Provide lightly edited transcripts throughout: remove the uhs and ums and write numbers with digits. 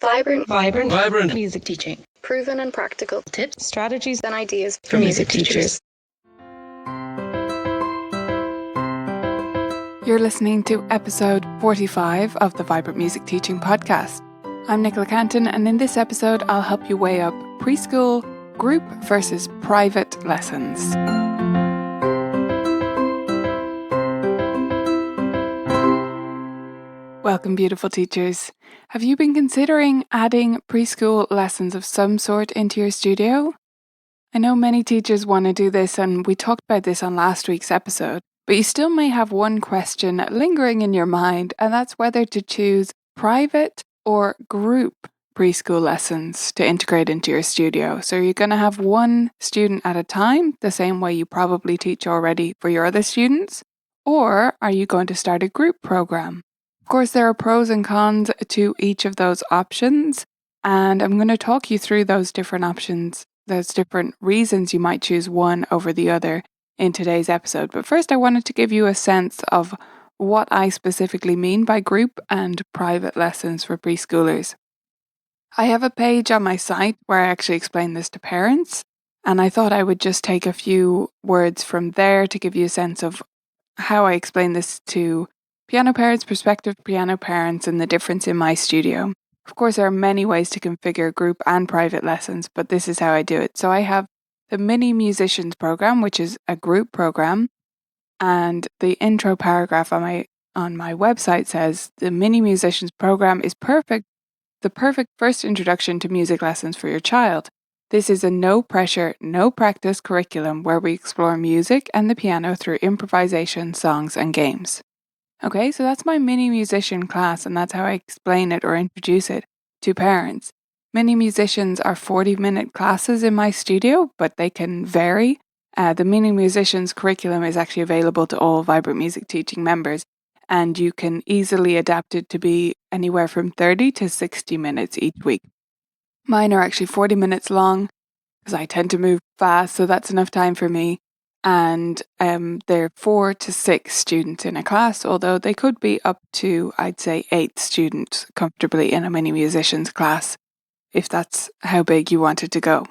Vibrant music teaching. Proven and practical Tips, strategies and ideas for music teachers. You're listening to episode 45 of the Vibrant Music Teaching Podcast. I'm Nicola Canton, and in this episode, I'll help you weigh up preschool, group versus private lessons. Welcome, beautiful teachers. Have you been considering adding preschool lessons of some sort into your studio? I know many teachers want to do this, and we talked about this on last week's episode, but you still may have one question lingering in your mind, and that's whether to choose private or group preschool lessons to integrate into your studio. So you're going to have one student at a time, the same way you probably teach already for your other students, or are you going to start a group program? Of course, there are pros and cons to each of those options, and I'm going to talk you through those different options, those different reasons you might choose one over the other in today's episode. But first, I wanted to give you a sense of what I specifically mean by group and private lessons for preschoolers. I have a page on my site where I actually explain this to parents, and I thought I would just take a few words from there to give you a sense of how I explain this to piano parents, prospective piano parents, and the difference in my studio. Of course, there are many ways to configure group and private lessons, but this is how I do it. So I have the Mini Musicians program, which is a group program, and the intro paragraph on my website says the Mini Musicians program is the perfect first introduction to music lessons for your child. This is a no pressure, no practice curriculum where we explore music and the piano through improvisation, songs, and games. Okay, so that's my mini musician class, and that's how I explain it or introduce it to parents. Mini musicians are 40-minute classes in my studio, but they can vary. The mini musicians curriculum is actually available to all Vibrant Music Teaching members, and you can easily adapt it to be anywhere from 30 to 60 minutes each week. Mine are actually 40 minutes long, because I tend to move fast, so that's enough time for me. And there are 4 to 6 students in a class, although they could be up to, I'd say, 8 students comfortably in a mini musicians class, if that's how big you want it to go.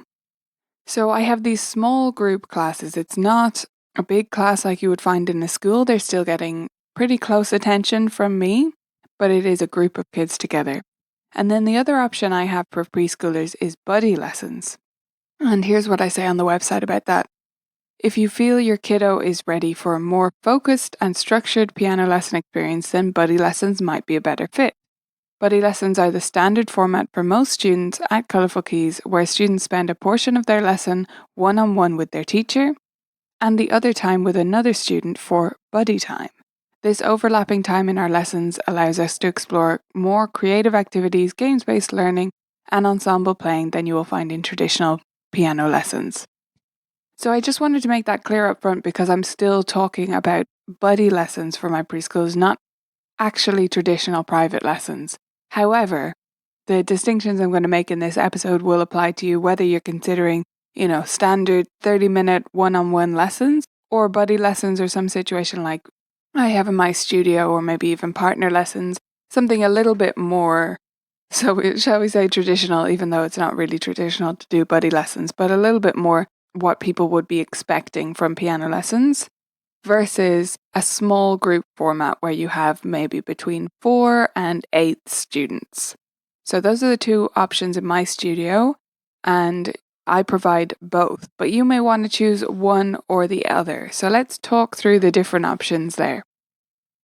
So I have these small group classes. It's not a big class like you would find in a school. They're still getting pretty close attention from me, but it is a group of kids together. And then the other option I have for preschoolers is buddy lessons. And here's what I say on the website about that. If you feel your kiddo is ready for a more focused and structured piano lesson experience, then buddy lessons might be a better fit. Buddy lessons are the standard format for most students at Colourful Keys, where students spend a portion of their lesson one-on-one with their teacher and the other time with another student for buddy time. This overlapping time in our lessons allows us to explore more creative activities, games-based learning, and ensemble playing than you will find in traditional piano lessons. So I just wanted to make that clear up front because I'm still talking about buddy lessons for my preschools, not actually traditional private lessons. However, the distinctions I'm going to make in this episode will apply to you whether you're considering, standard 30-minute one-on-one lessons or buddy lessons or some situation like I have in my studio, or maybe even partner lessons, something a little bit more, shall we say traditional, even though it's not really traditional to do buddy lessons, but a little bit more what people would be expecting from piano lessons versus a small group format where you have maybe between 4 and 8 students. So those are the two options in my studio, and I provide both, but you may want to choose one or the other. So let's talk through the different options there.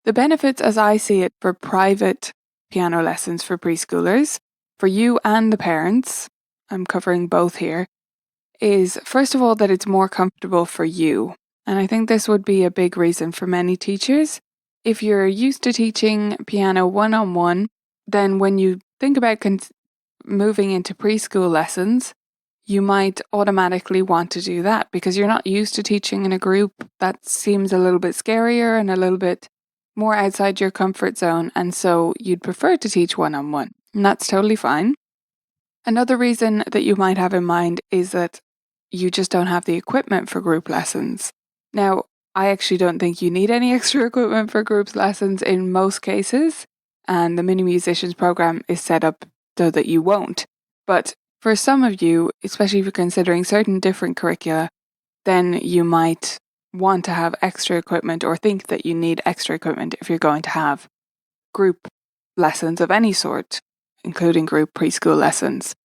The benefits as I see it for private piano lessons for preschoolers, for you and the parents, I'm covering both here, is first of all that it's more comfortable for you. And I think this would be a big reason for many teachers. If you're used to teaching piano one-on-one, then when you think about moving into preschool lessons, you might automatically want to do that because you're not used to teaching in a group. That seems a little bit scarier and a little bit more outside your comfort zone, and so you'd prefer to teach one-on-one. And that's totally fine. Another reason that you might have in mind is that you just don't have the equipment for group lessons. Now, I actually don't think you need any extra equipment for group lessons in most cases, and the Mini Musicians program is set up so that you won't. But for some of you, especially if you're considering certain different curricula, then you might want to have extra equipment or think that you need extra equipment if you're going to have group lessons of any sort, including group preschool lessons.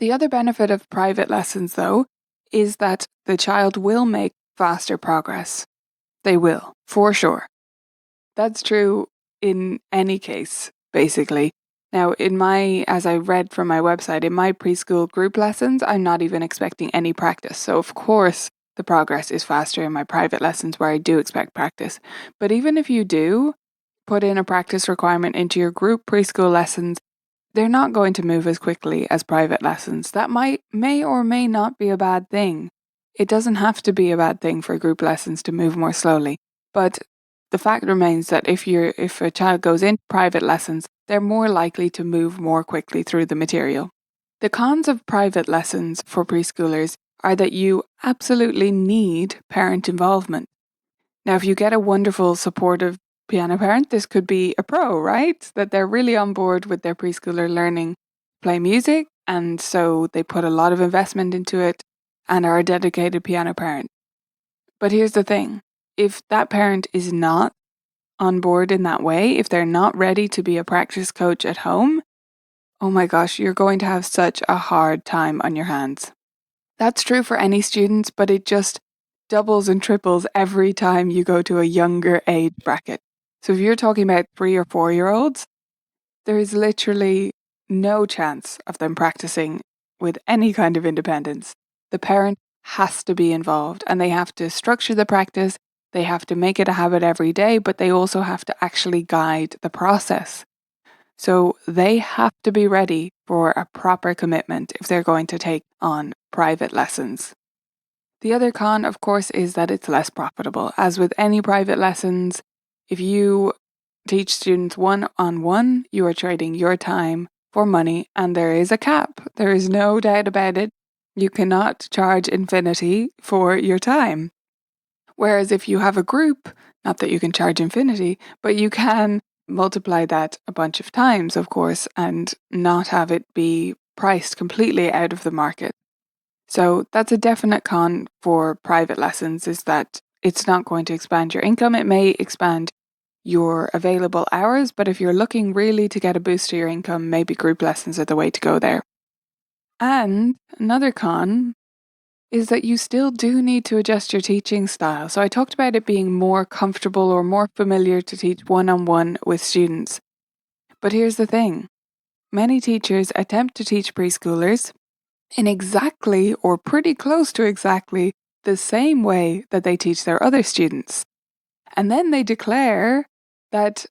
The other benefit of private lessons, though, is that the child will make faster progress. They will, for sure. That's true in any case, basically. Now, as I read from my website, in my preschool group lessons, I'm not even expecting any practice. So, of course, the progress is faster in my private lessons where I do expect practice. But even if you do put in a practice requirement into your group preschool lessons, they're not going to move as quickly as private lessons. That may or may not be a bad thing. It doesn't have to be a bad thing for group lessons to move more slowly. But the fact remains that if a child goes into private lessons, they're more likely to move more quickly through the material. The cons of private lessons for preschoolers are that you absolutely need parent involvement. Now, if you get a wonderful, supportive piano parent, this could be a pro, right? That they're really on board with their preschooler learning to play music, and so they put a lot of investment into it and are a dedicated piano parent. But here's the thing. If that parent is not on board in that way, if they're not ready to be a practice coach at home, oh my gosh, you're going to have such a hard time on your hands. That's true for any students, but it just doubles and triples every time you go to a younger age bracket. So if you're talking about 3 or 4-year-olds, there is literally no chance of them practicing with any kind of independence. The parent has to be involved and they have to structure the practice, they have to make it a habit every day, but they also have to actually guide the process. So they have to be ready for a proper commitment if they're going to take on private lessons. The other con, of course, is that it's less profitable. As with any private lessons, if you teach students one-on-one, you are trading your time for money, and there is a cap. There is no doubt about it. You cannot charge infinity for your time. Whereas if you have a group, not that you can charge infinity, but you can multiply that a bunch of times, of course, and not have it be priced completely out of the market. So that's a definite con for private lessons, is that it's not going to expand your income. It may expand your available hours, but if you're looking really to get a boost to your income, maybe group lessons are the way to go there. And another con is that you still do need to adjust your teaching style. So I talked about it being more comfortable or more familiar to teach one-on-one with students. But here's the thing. Many teachers attempt to teach preschoolers in exactly or pretty close to exactly the same way that they teach their other students. And then they declare that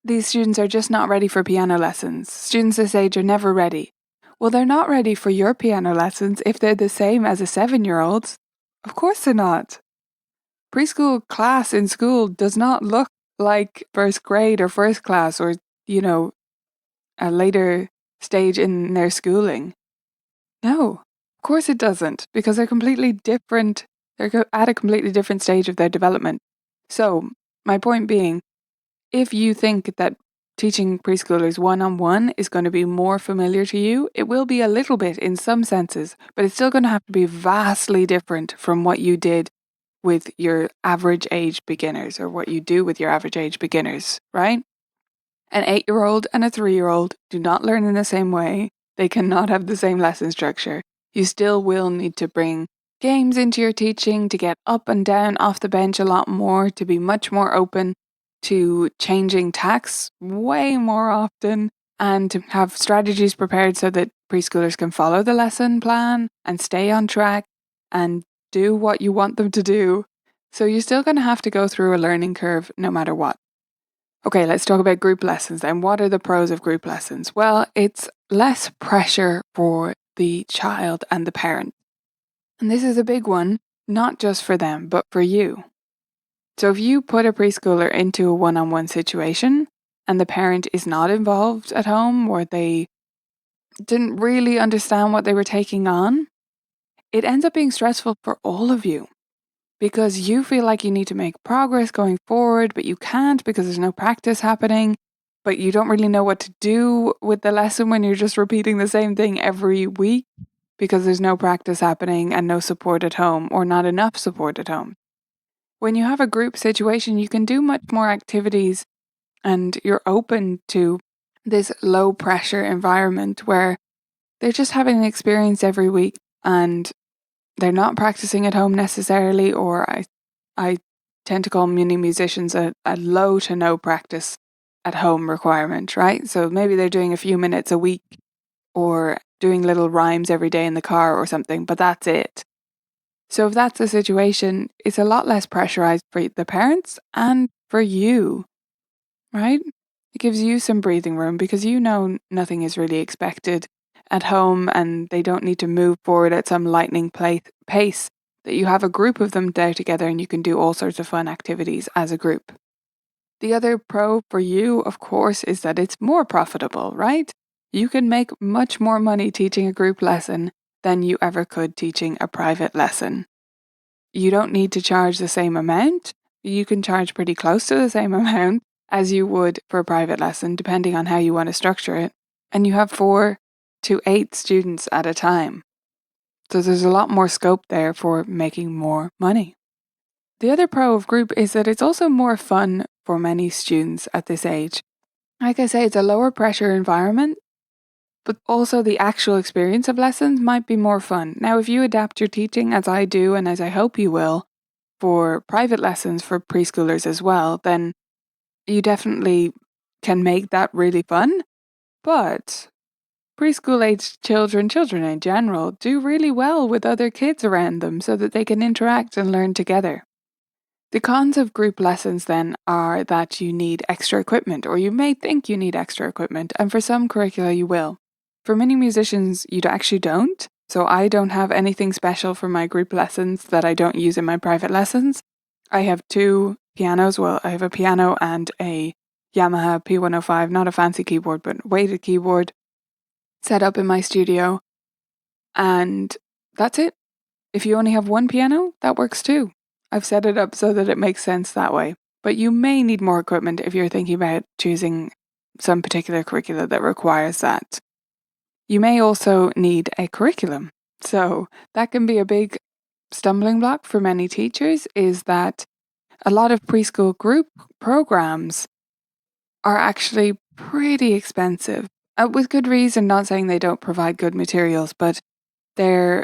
these students are just not ready for piano lessons. Students this age are never ready. Well, they're not ready for your piano lessons if they're the same as a 7-year-old's. Of course they're not. Preschool class in school does not look like first grade or first class or, a later stage in their schooling. No, of course it doesn't, because they're completely different. They're at a completely different stage of their development. So, my point being, if you think that teaching preschoolers one-on-one is going to be more familiar to you, it will be a little bit in some senses, but it's still going to have to be vastly different from what you did with your average age beginners, or what you do with your average age beginners, right? An 8-year-old and a 3-year-old do not learn in the same way. They cannot have the same lesson structure. You still will need to bring games into your teaching, to get up and down off the bench a lot more, to be much more open to changing tacks way more often, and to have strategies prepared so that preschoolers can follow the lesson plan and stay on track and do what you want them to do. So you're still going to have to go through a learning curve no matter what. Okay, let's talk about group lessons then. What are the pros of group lessons? Well, it's less pressure for the child and the parent. And this is a big one, not just for them, but for you. So if you put a preschooler into a one-on-one situation and the parent is not involved at home, or they didn't really understand what they were taking on, it ends up being stressful for all of you, because you feel like you need to make progress going forward, but you can't because there's no practice happening. but you don't really know what to do with the lesson when you're just repeating the same thing every week because there's no practice happening and no support at home or not enough support at home. When you have a group situation, you can do much more activities and you're open to this low pressure environment where they're just having an experience every week and they're not practicing at home necessarily, or I tend to call mini musicians a low to no practice at home requirement, right? So maybe they're doing a few minutes a week or doing little rhymes every day in the car or something, but that's it. So if that's the situation, it's a lot less pressurized for the parents and for you, right? It gives you some breathing room because you know nothing is really expected at home and they don't need to move forward at some lightning pace, that you have a group of them there together and you can do all sorts of fun activities as a group. The other pro for you, of course, is that it's more profitable, right? You can make much more money teaching a group lesson than you ever could teaching a private lesson. You don't need to charge the same amount. You can charge pretty close to the same amount as you would for a private lesson, depending on how you want to structure it. And you have 4 to 8 students at a time. So there's a lot more scope there for making more money. The other pro of group is that it's also more fun for many students at this age. Like I say, it's a lower pressure environment, but also the actual experience of lessons might be more fun. Now, if you adapt your teaching, as I do and as I hope you will, for private lessons for preschoolers as well, then you definitely can make that really fun. But preschool age children in general, do really well with other kids around them so that they can interact and learn together. The cons of group lessons then are that you need extra equipment, or you may think you need extra equipment, and for some curricula you will. For many musicians, you actually don't. So I don't have anything special for my group lessons that I don't use in my private lessons. I have 2 pianos. Well, I have a piano and a Yamaha P105, not a fancy keyboard, but weighted keyboard set up in my studio. And that's it. If you only have 1 piano, that works too. I've set it up so that it makes sense that way. But you may need more equipment if you're thinking about choosing some particular curricula that requires that. You may also need a curriculum. So that can be a big stumbling block for many teachers, is that a lot of preschool group programs are actually pretty expensive. With good reason, not saying they don't provide good materials, but they're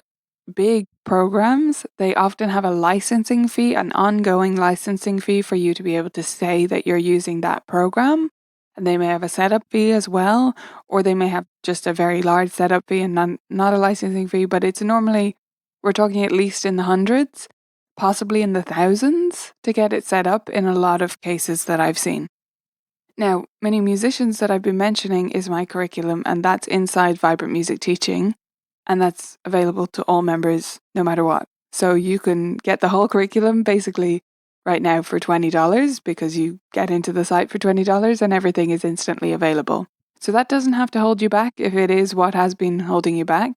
big programs. They often have a licensing fee, an ongoing licensing fee for you to be able to say that you're using that program. And they may have a setup fee as well, or they may have just a very large setup fee and not a licensing fee, but it's normally, we're talking at least in the hundreds, possibly in the thousands to get it set up in a lot of cases that I've seen. Now, many musicians that I've been mentioning is my curriculum, and that's inside Vibrant Music Teaching, and that's available to all members no matter what. So you can get the whole curriculum basically right now for $20 because you get into the site for $20 and everything is instantly available. So that doesn't have to hold you back if it is what has been holding you back.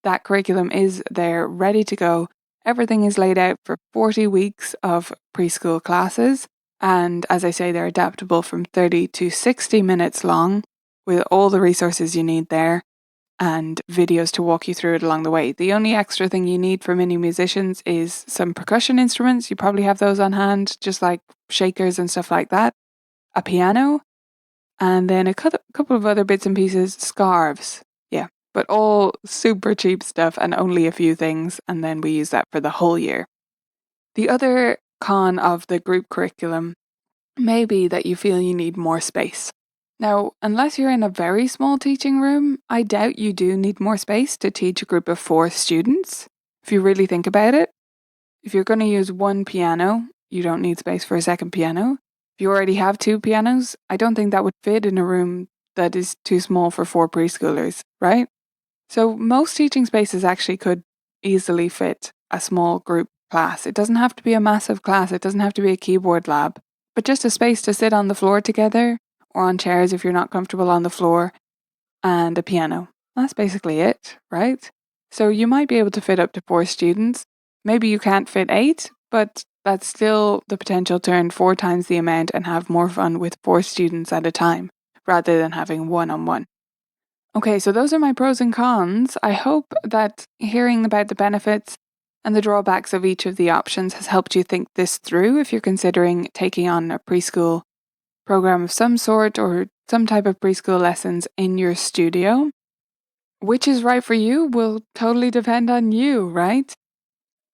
That curriculum is there ready to go. Everything is laid out for 40 weeks of preschool classes. And as I say, they're adaptable from 30 to 60 minutes long with all the resources you need there and videos to walk you through it along the way. The only extra thing you need for mini musicians is some percussion instruments. You probably have those on hand, just like shakers and stuff like that. A piano, and then a couple of other bits and pieces, scarves. Yeah, but all super cheap stuff and only a few things, and then we use that for the whole year. The other con of the group curriculum may be that you feel you need more space. Now, unless you're in a very small teaching room, I doubt you do need more space to teach a group of 4 students, if you really think about it. If you're going to use 1 piano, you don't need space for a second piano. If you already have 2 pianos, I don't think that would fit in a room that is too small for 4 preschoolers, right? So most teaching spaces actually could easily fit a small group class. It doesn't have to be a massive class, it doesn't have to be a keyboard lab, but just a space to sit on the floor together, or on chairs if you're not comfortable on the floor, and a piano. That's basically it, right? So you might be able to fit up to 4 students. Maybe you can't fit 8, but that's still the potential to earn 4 times the amount and have more fun with 4 students at a time. rather than having one-on-one. Okay, so those are my pros and cons. I hope that hearing about the benefits and the drawbacks of each of the options has helped you think this through if you're considering taking on a preschool program of some sort or some type of preschool lessons in your studio. Which is right for you will totally depend on you, right?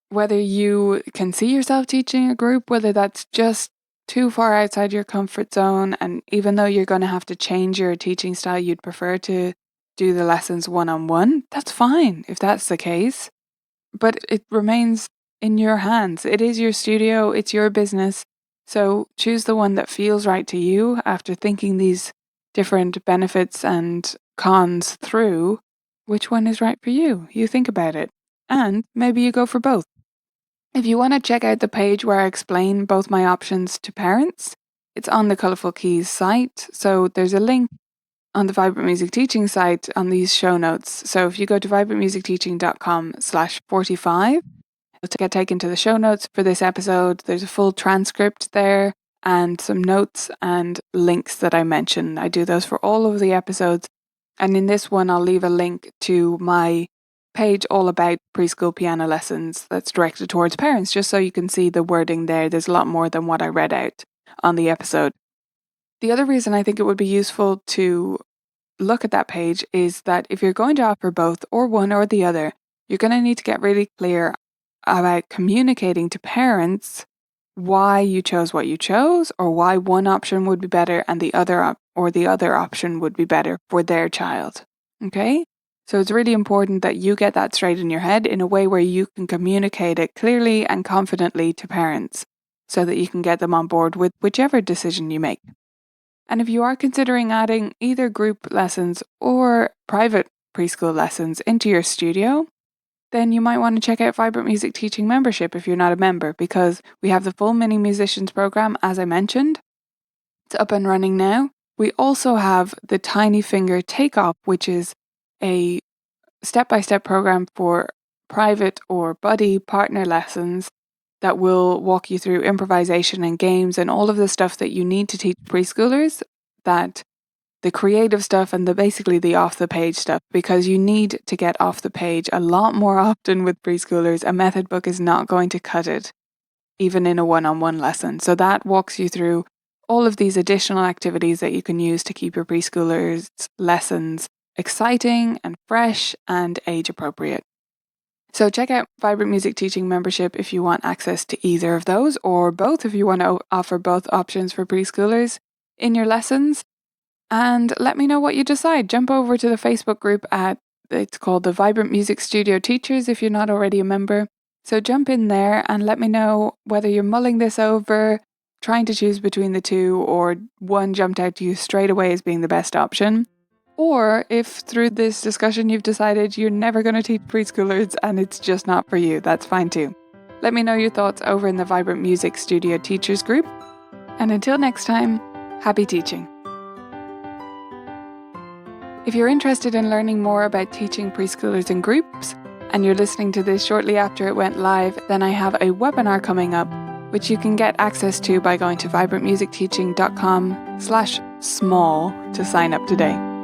Whether you can see yourself teaching a group, whether that's just too far outside your comfort zone, and even though you're going to have to change your teaching style, you'd prefer to do the lessons one-on-one, that's fine if that's the case. But it remains in your hands. It is your studio, it's your business. So choose the one that feels right to you after thinking these different benefits and cons through. Which one is right for you? You think about it. And maybe you go for both. If you want to check out the page where I explain both my options to parents, it's on the Colourful Keys site. So there's a link on the Vibrant Music Teaching site on these show notes. So if you go to vibrantmusicteaching.com/45, you'll get taken to the show notes for this episode. There's a full transcript there and some notes and links that I mention. I do those for all of the episodes. And in this one, I'll leave a link to my page all about preschool piano lessons that's directed towards parents, just so you can see the wording there. There's a lot more than what I read out on the episode. The other reason I think it would be useful to look at that page is that if you're going to offer both or one or the other, you're going to need to get really clear about communicating to parents why you chose what you chose, or why one option would be better and the other option would be better for their child. Okay? So it's really important that you get that straight in your head in a way where you can communicate it clearly and confidently to parents so that you can get them on board with whichever decision you make. And if you are considering adding either group lessons or private preschool lessons into your studio, then you might want to check out Vibrant Music Teaching membership if you're not a member, because we have the full Mini Musicians program, as I mentioned. It's up and running now. We also have the Tiny Finger Takeoff, which is a step-by-step program for private or buddy partner lessons that will walk you through improvisation and games and all of the stuff that you need to teach preschoolers, that the creative stuff and basically the off-the-page stuff, because you need to get off the page a lot more often with preschoolers. A method book is not going to cut it, even in a one-on-one lesson. So that walks you through all of these additional activities that you can use to keep your preschoolers' lessons exciting and fresh and age-appropriate. So check out Vibrant Music Teaching membership if you want access to either of those, or both if you want to offer both options for preschoolers in your lessons. And let me know what you decide. Jump over to the Facebook group it's called the Vibrant Music Studio Teachers if you're not already a member. So jump in there and let me know whether you're mulling this over, trying to choose between the two, or one jumped out to you straight away as being the best option. Or if through this discussion you've decided you're never going to teach preschoolers and it's just not for you, that's fine too. Let me know your thoughts over in the Vibrant Music Studio Teachers group. And until next time, happy teaching. If you're interested in learning more about teaching preschoolers in groups, and you're listening to this shortly after it went live, then I have a webinar coming up, which you can get access to by going to vibrantmusicteaching.com/small to sign up today.